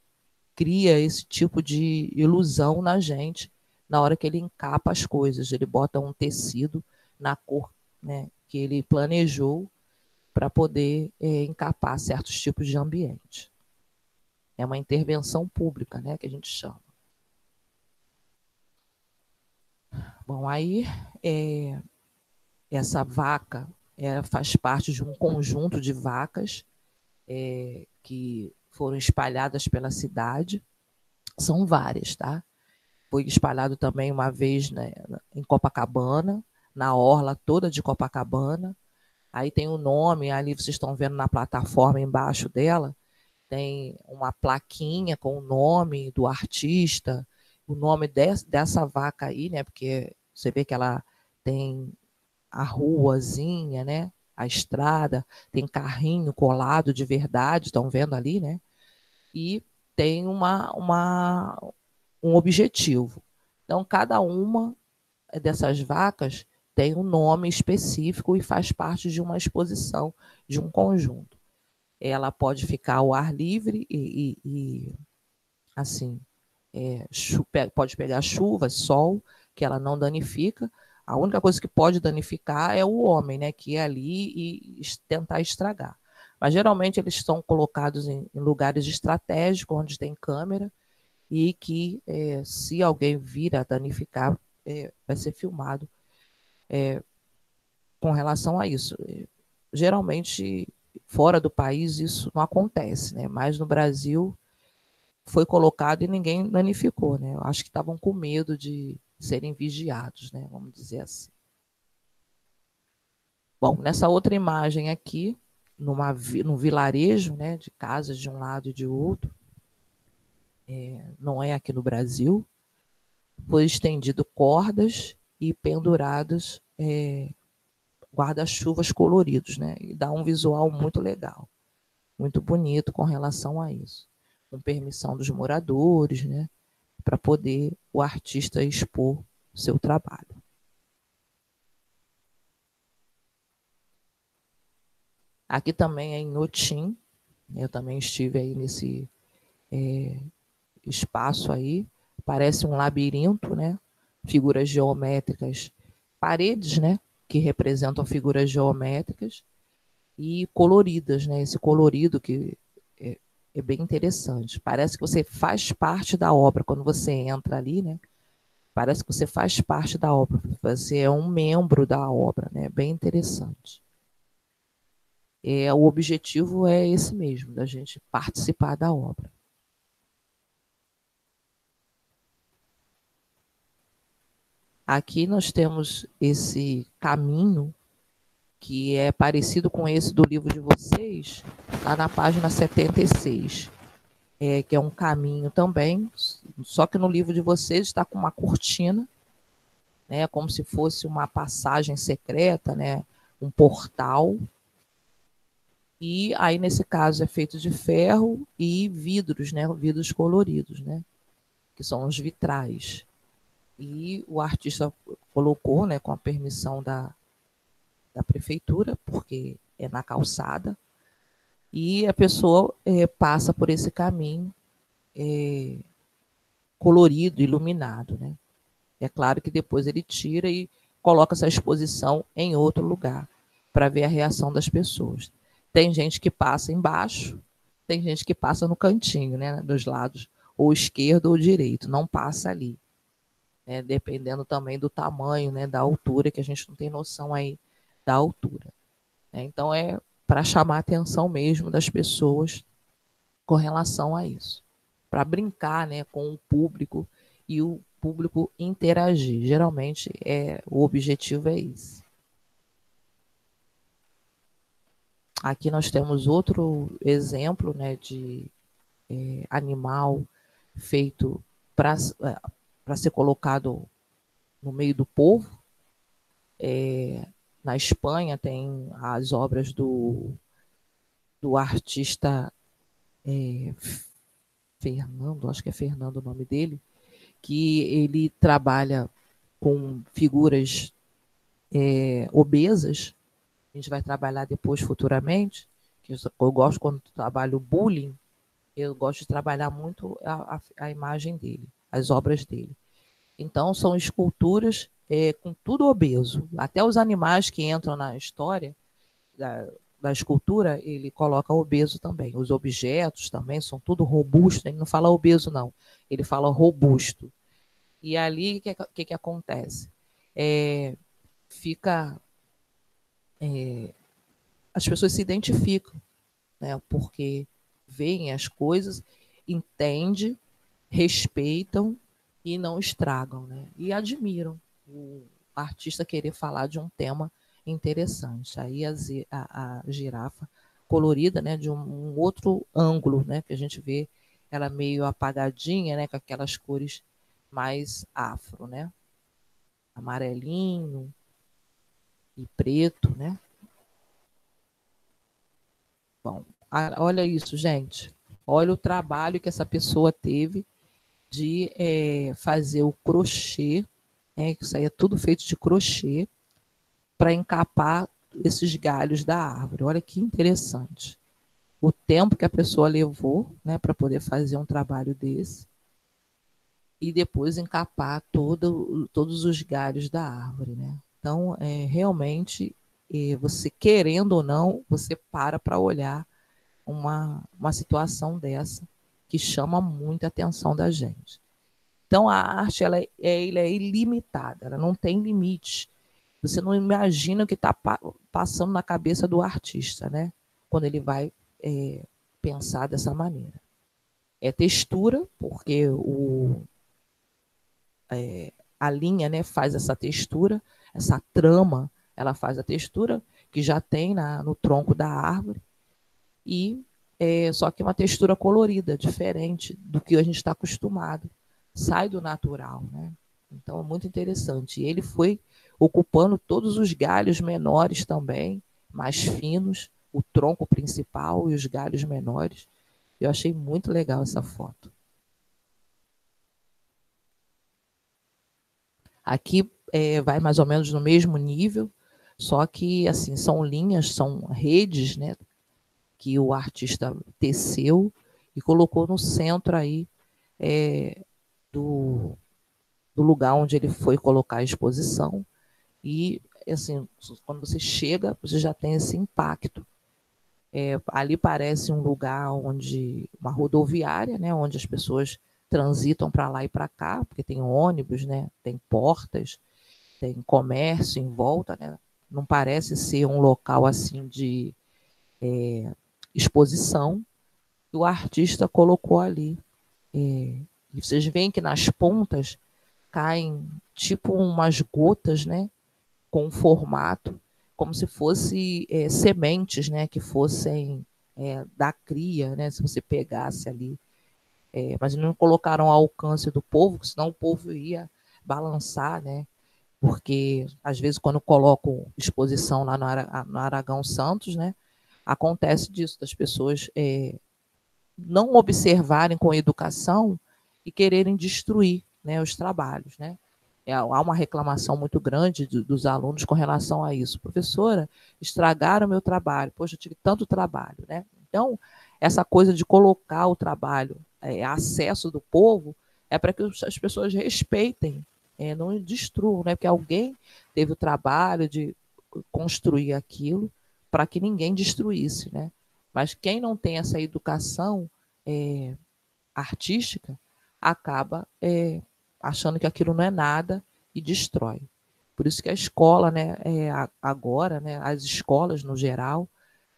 cria esse tipo de ilusão na gente na hora que ele encapa as coisas. Ele bota um tecido na cor, né, que ele planejou para poder encapar certos tipos de ambiente. É uma intervenção pública, né, que a gente chama. Bom, aí essa vaca faz parte de um conjunto de vacas que foram espalhadas pela cidade. São várias, tá? Foi espalhado também uma vez, né, em Copacabana, na orla toda de Copacabana. Aí tem o nome, ali vocês estão vendo na plataforma embaixo dela, tem uma plaquinha com o nome do artista, o nome dessa vaca aí, né? Porque você vê que ela tem a ruazinha, né? A estrada, tem carrinho colado de verdade, estão vendo ali, né? E tem um objetivo. Então, cada uma dessas vacas tem um nome específico e faz parte de uma exposição, de um conjunto. Ela pode ficar ao ar livre e assim, pode pegar chuva, sol, que ela não danifica. A única coisa que pode danificar é o homem, né, que é ali e tentar estragar. Mas geralmente eles estão colocados em lugares estratégicos, onde tem câmera, e que se alguém vir a danificar, vai ser filmado com relação a isso. Geralmente, fora do país, isso não acontece, né? Mas no Brasil foi colocado e ninguém danificou, né? Eu acho que estavam com medo de serem vigiados, né? Vamos dizer assim. Bom, nessa outra imagem aqui, no vilarejo, né, de casas de um lado e de outro, não é aqui no Brasil, foi estendido cordas e pendurados guarda-chuvas coloridos, né? E dá um visual muito legal, muito bonito com relação a isso, com permissão dos moradores, né? Para poder o artista expor o seu trabalho. Aqui também é em Inhotim, eu também estive aí nesse espaço aí, parece um labirinto, né? Figuras geométricas, paredes, né? Que representam figuras geométricas e coloridas, né? Esse colorido que é bem interessante. Parece que você faz parte da obra quando você entra ali, né? Parece que você faz parte da obra, você é um membro da obra, né? Bem interessante. O objetivo é esse mesmo, da gente participar da obra. Aqui nós temos esse caminho que é parecido com esse do livro de vocês, lá na página 76, que é um caminho também, só que no livro de vocês está com uma cortina, né, como se fosse uma passagem secreta, né, um portal, e aí nesse caso é feito de ferro e vidros, né, vidros coloridos, né, que são os vitrais. E o artista colocou, né, com a permissão da prefeitura, porque é na calçada, e a pessoa passa por esse caminho colorido, iluminado, né? É claro que depois ele tira e coloca essa exposição em outro lugar para ver a reação das pessoas. Tem gente que passa embaixo, tem gente que passa no cantinho, né, dos lados, ou esquerdo ou direito, não passa ali, né, dependendo também do tamanho, né, da altura, que a gente não tem noção aí da altura. Então, é para chamar a atenção mesmo das pessoas com relação a isso, para brincar, né, com o público e o público interagir. Geralmente, o objetivo é esse. Aqui nós temos outro exemplo, né, de animal feito para ser colocado no meio do povo. Na Espanha tem as obras do artista Fernando, acho que é Fernando o nome dele, que ele trabalha com figuras obesas. A gente vai trabalhar depois futuramente, que eu gosto quando trabalho bullying, eu gosto de trabalhar muito a imagem dele, as obras dele. Então, são esculturas com tudo obeso. Até os animais que entram na história da escultura, ele coloca obeso também. Os objetos também são tudo robusto. Ele não fala obeso, não. Ele fala robusto. E ali, o que acontece? As pessoas se identificam, né? Porque veem as coisas, entendem, respeitam e não estragam, né? E admiram o artista querer falar de um tema interessante. Aí a girafa colorida, né, de um outro ângulo, né, que a gente vê ela meio apagadinha, né, com aquelas cores mais afro, né? Amarelinho e preto, né? Bom, olha isso, gente. Olha o trabalho que essa pessoa teve de fazer o crochê, isso aí é tudo feito de crochê, para encapar esses galhos da árvore. Olha que interessante. O tempo que a pessoa levou, né, para poder fazer um trabalho desse, e depois encapar todos os galhos da árvore, né? Então, realmente, você querendo ou não, você para olhar uma situação dessa que chama muita atenção da gente. Então, a arte ela é ilimitada, ela não tem limite. Você não imagina o que está passando na cabeça do artista, né? Quando ele vai pensar dessa maneira. É textura, porque a linha, né, faz essa textura, essa trama, ela faz a textura que já tem no tronco da árvore, e só que uma textura colorida, diferente do que a gente está acostumado. Sai do natural, né? Então, é muito interessante. E ele foi ocupando todos os galhos menores também, mais finos, o tronco principal e os galhos menores. Eu achei muito legal essa foto. Aqui vai mais ou menos no mesmo nível, só que assim, são linhas, são redes, né, que o artista teceu e colocou no centro aí do lugar onde ele foi colocar a exposição. E, assim, quando você chega, você já tem esse impacto. Ali parece um lugar uma rodoviária, né, onde as pessoas transitam para lá e para cá, porque tem ônibus, né, tem portas, tem comércio em volta, né? Não parece ser um local assim de exposição. O artista colocou ali. E vocês veem que nas pontas caem tipo umas gotas, né, com um formato, como se fossem sementes, né, que fossem da cria, né, se você pegasse ali. Mas não colocaram ao alcance do povo, senão o povo ia balançar, né, porque às vezes quando colocam exposição lá no Aragão Santos, né, acontece disso, das pessoas não observarem com educação e quererem destruir, né, os trabalhos, né? Há uma reclamação muito grande dos alunos com relação a isso. Professora, estragaram o meu trabalho. Poxa, eu tive tanto trabalho, né? Então, essa coisa de colocar o trabalho a acesso do povo é para que as pessoas respeitem não destruam, né? Porque alguém teve o trabalho de construir aquilo para que ninguém destruísse, né? Mas quem não tem essa educação artística acaba achando que aquilo não é nada e destrói. Por isso que a escola, né, agora, né, as escolas no geral,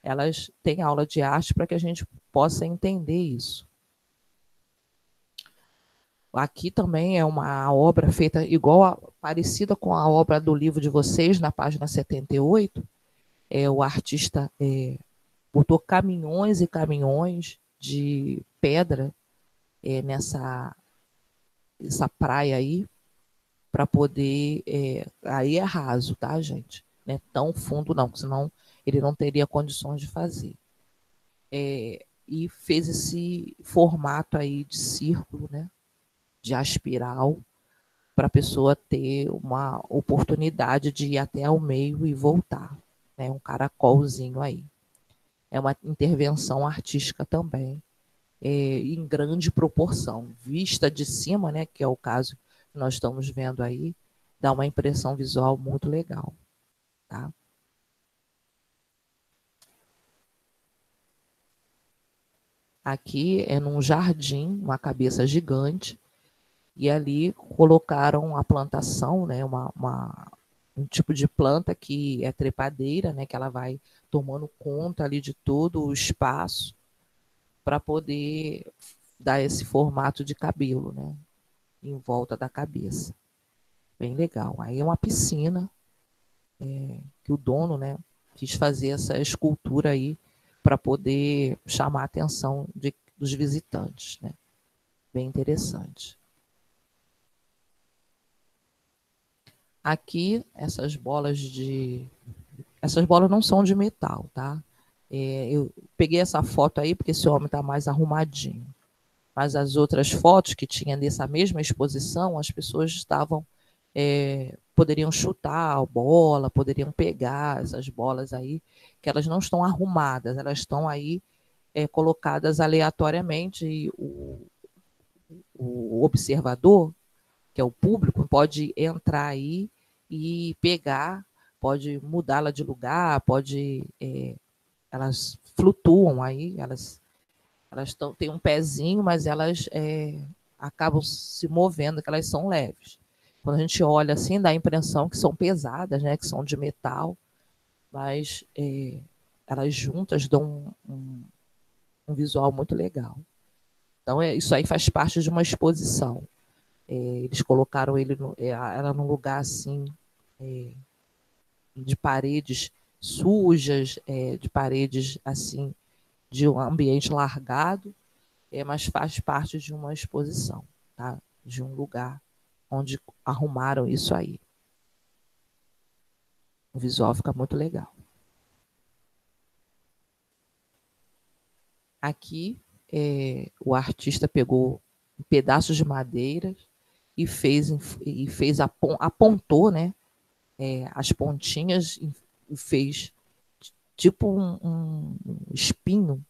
elas têm aula de arte para que a gente possa entender isso. Aqui também é uma obra feita parecida com a obra do livro de vocês, na página 78. O artista botou caminhões e caminhões de pedra nessa praia aí, para poder... aí é raso, tá, gente? Não é tão fundo, não, senão ele não teria condições de fazer. E fez esse formato aí de círculo, né? De aspiral, para a pessoa ter uma oportunidade de ir até o meio e voltar. Né? Um caracolzinho aí. É uma intervenção artística também, em grande proporção. Vista de cima, né, que é o caso que nós estamos vendo aí, dá uma impressão visual muito legal. Tá? Aqui é num jardim, uma cabeça gigante, e ali colocaram a plantação, né, um tipo de planta que é trepadeira, né, que ela vai tomando conta ali de todo o espaço para poder dar esse formato de cabelo, né, em volta da cabeça. Bem legal. Aí é uma piscina que o dono, né, quis fazer essa escultura aí para poder chamar a atenção dos visitantes, né. Bem interessante. Aqui, essas bolas não são de metal, tá? Eu peguei essa foto aí porque esse homem está mais arrumadinho. Mas as outras fotos que tinha nessa mesma exposição, as pessoas poderiam chutar a bola, poderiam pegar essas bolas aí, que elas não estão arrumadas, elas estão aí colocadas aleatoriamente, e o observador, que é o público, pode entrar aí e pegar, pode mudá-la de lugar, elas flutuam aí, elas têm um pezinho, mas elas acabam se movendo, que elas são leves. Quando a gente olha assim, dá a impressão que são pesadas, né, que são de metal, mas elas juntas dão um visual muito legal. Então, isso aí faz parte de uma exposição. Eles colocaram ela num lugar assim, de paredes sujas, de paredes assim, de um ambiente largado, mas faz parte de uma exposição, tá? De um lugar onde arrumaram isso aí. O visual fica muito legal. Aqui, o artista pegou pedaços de madeira e apontou, né, as pontinhas e fez tipo um espinho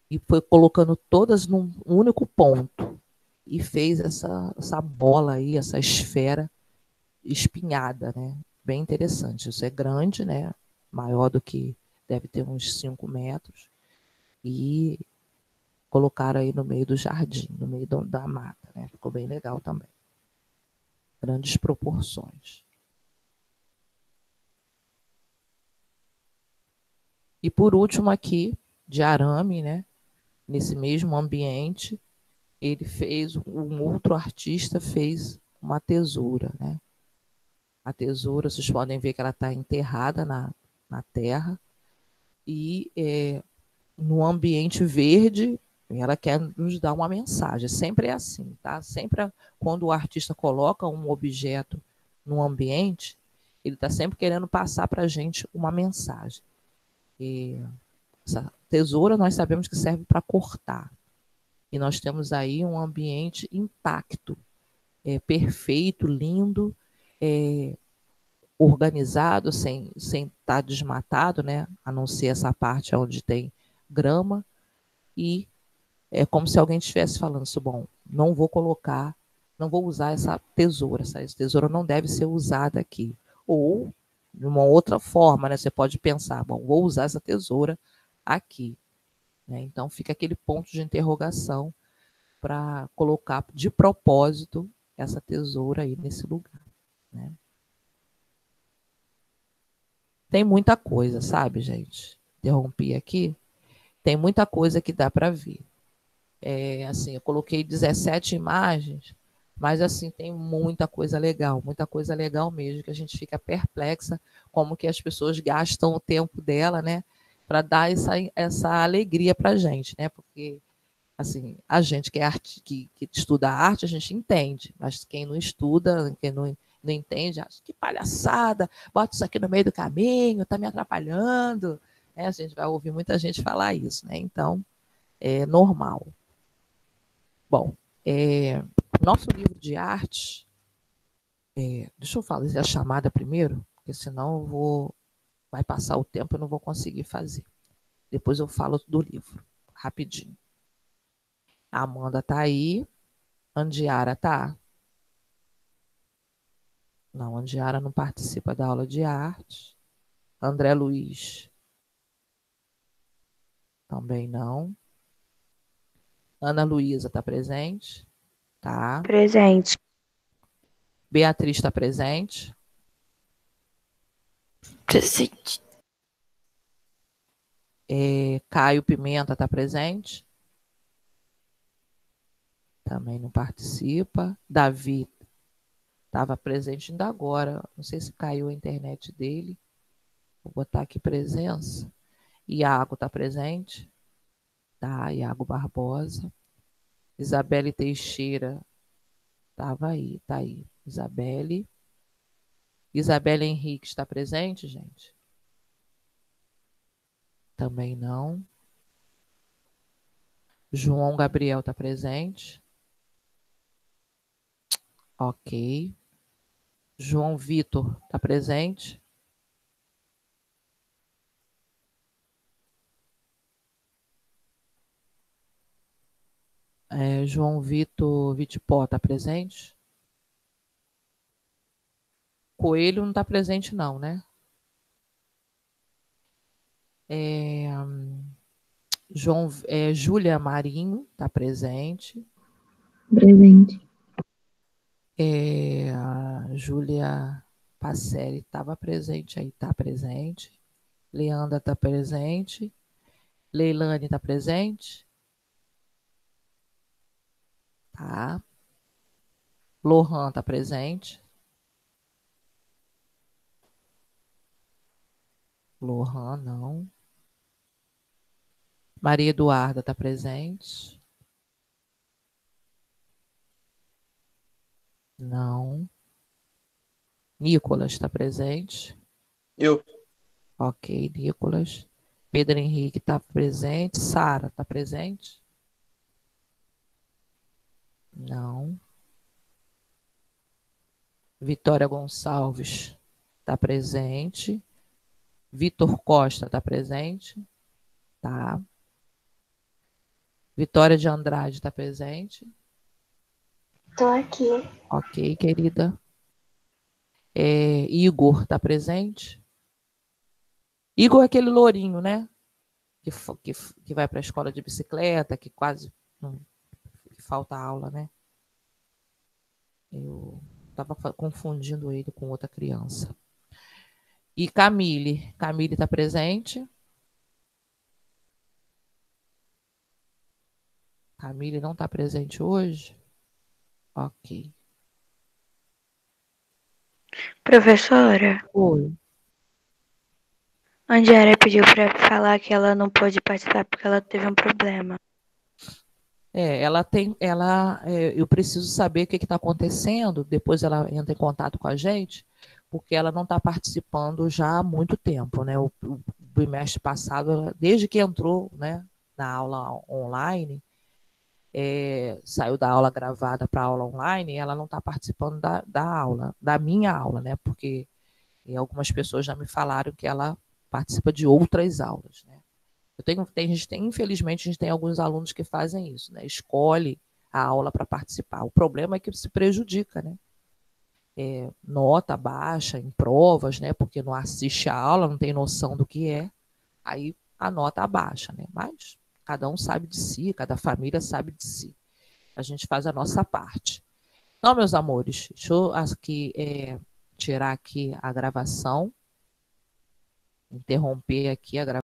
e foi colocando todas num único ponto e fez essa bola aí, essa esfera espinhada, né? Bem interessante. Isso é grande, né? Maior do que deve ter uns 5 metros e colocaram aí no meio do jardim, no meio da mata, né? Ficou bem legal também. Grandes proporções. E por último aqui, de arame, né? Nesse mesmo ambiente, um outro artista fez uma tesoura, né? A tesoura, vocês podem ver que ela está enterrada na terra e no ambiente verde, ela quer nos dar uma mensagem. Sempre é assim, tá? Sempre quando o artista coloca um objeto no ambiente, ele está sempre querendo passar para a gente uma mensagem. Essa tesoura nós sabemos que serve para cortar. E nós temos aí um ambiente intacto, perfeito, lindo, organizado, sem estar desmatado, né? A não ser essa parte onde tem grama. E é como se alguém estivesse falando assim, bom, não vou colocar não vou usar essa tesoura não deve ser usada aqui. Ou, de uma outra forma, né? Você pode pensar, bom, vou usar essa tesoura aqui. Né? Então, fica aquele ponto de interrogação para colocar de propósito essa tesoura aí nesse lugar. Né? Tem muita coisa, sabe, gente? Interrompi aqui. Tem muita coisa que dá para ver. Assim, eu coloquei 17 imagens, mas assim, tem muita coisa legal mesmo, que a gente fica perplexa como que as pessoas gastam o tempo dela, né, para dar essa alegria para a gente, né, porque assim, a gente que é que estuda arte, a gente entende, mas quem não estuda, quem não entende, acha que palhaçada, bota isso aqui no meio do caminho, está me atrapalhando, né? A gente vai ouvir muita gente falar isso, né? Então, é normal. Bom, nosso livro de arte, deixa eu fazer a chamada primeiro, porque senão vai passar o tempo e eu não vou conseguir fazer. Depois eu falo do livro, rapidinho. A Amanda está aí. Andiara tá? Não, Andiara não participa da aula de arte. André Luiz. Também não. Ana Luísa está presente? Tá. Presente. Beatriz está presente? Presente. Caio Pimenta está presente? Também não participa. Davi estava presente ainda agora. Não sei se caiu a internet dele. Vou botar aqui presença. Iago está presente? Tá, Iago Barbosa. Isabelle Teixeira estava aí, tá aí. Isabelle Henrique está presente, gente? Também não. João Gabriel está presente? Ok. João Vitor está presente? João Vitor Vitipó está presente? Coelho não está presente não, né? Júlia Marinho está presente? Presente. Júlia Passelli estava presente aí, está presente. Leandra está presente. Leilane está presente? Tá. Lohan está presente? Lohan, não. Maria Eduarda está presente? Não. Nicolas está presente? Eu. Ok, Nicolas. Pedro Henrique está presente. Sara está presente? Não. Vitória Gonçalves está presente. Vitor Costa está presente? Tá. Vitória de Andrade está presente? Tô aqui. Ok, querida. Igor está presente? Igor é aquele lourinho, né? Que vai para a escola de bicicleta, que quase que falta aula, né? Eu estava confundindo ele com outra criança. E Camille. Camille está presente? Camille não está presente hoje? Ok. Professora, Oi. a Andiara pediu pra falar que ela não pôde participar porque ela teve um problema. Eu preciso saber o que está acontecendo, depois ela entra em contato com a gente, porque ela não está participando já há muito tempo, né? O bimestre passado, desde que entrou, né, na aula online, saiu da aula gravada para a aula online, ela não está participando da aula, da minha aula, né? Porque algumas pessoas já me falaram que ela participa de outras aulas, né? Infelizmente, a gente tem alguns alunos que fazem isso, né? Escolhe a aula para participar. O problema é que se prejudica, né? Nota baixa em provas, né? Porque não assiste a aula, não tem noção do que é, aí a nota abaixa, né? Mas cada um sabe de si, cada família sabe de si. A gente faz a nossa parte. Então, meus amores, deixa eu aqui, tirar aqui a gravação, interromper aqui a gravação.